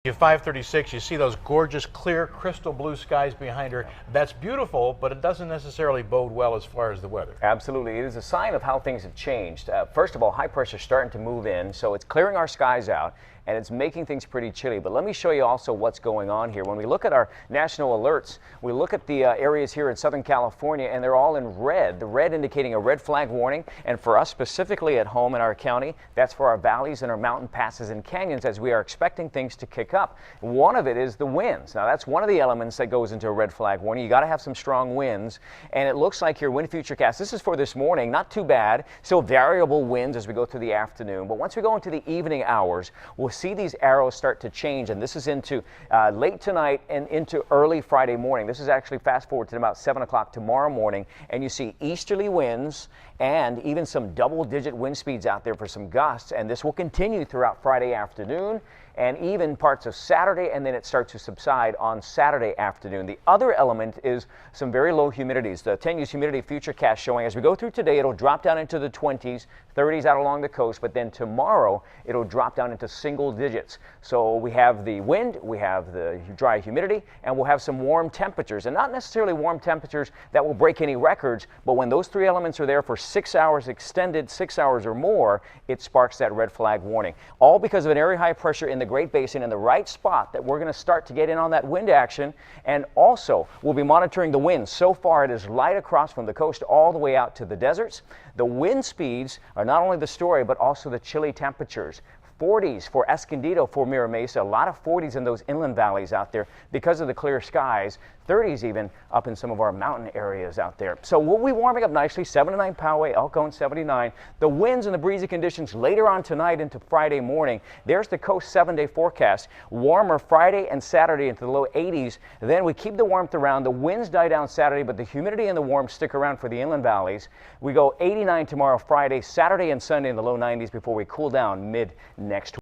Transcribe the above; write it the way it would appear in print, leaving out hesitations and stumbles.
You 536, you see those gorgeous, clear, crystal blue skies behind her. That's beautiful, but it doesn't necessarily bode well as far as the weather. Absolutely. It is a sign of how things have changed. First of all, high pressure is starting to move in, so it's clearing our skies out, and it's making things pretty chilly. But let me show you also what's going on here. When we look at our national alerts, we look at the areas here in Southern California, and they're all in red. The red indicating a red flag warning, and for us specifically at home in our county, that's for our valleys and our mountain passes and canyons, as we are expecting things to kick up. One of it is the winds. Now that's one of the elements that goes into a red flag warning. You got to have some strong winds, and it looks like your wind futurecast, this is for this morning, not too bad. Still variable winds as we go through the afternoon, but once we go into the evening hours, we'll see these arrows start to change, and this is into late tonight and into early Friday morning. This is actually fast forward to about 7 o'clock tomorrow morning, and you see easterly winds and even some double-digit wind speeds out there for some gusts, and this will continue throughout Friday afternoon and even parts of Saturday, and then it starts to subside on Saturday afternoon. The other element is some very low humidities. The 10-use humidity futurecast showing as we go through today, it'll drop down into the 20s, 30s out along the coast, but then tomorrow it'll drop down into single digits. So we have the wind, we have the dry humidity, and we'll have some warm temperatures, and not necessarily warm temperatures that will break any records, but when those three elements are there for 6 hours, extended 6 hours or more, it sparks that red flag warning. All because of an area high pressure in the Great Basin in the right spot that we're going to start to get in on that wind action, and also we'll be monitoring the wind. So far it is light across from the coast all the way out to the deserts. The wind speeds are not only the story, but also the chilly temperatures. 40s for Escondido, for Mira Mesa, a lot of 40s in those inland valleys out there because of the clear skies, 30s even up in some of our mountain areas out there. So we'll be warming up nicely, 79 Poway, El Cajon 79. The winds and the breezy conditions later on tonight into Friday morning. There's the coast 7-day forecast. Warmer Friday and Saturday into the low 80s. Then we keep the warmth around. The winds die down Saturday, but the humidity and the warmth stick around for the inland valleys. We go 89 tomorrow, Friday, Saturday and Sunday in the low 90s before we cool down mid next week.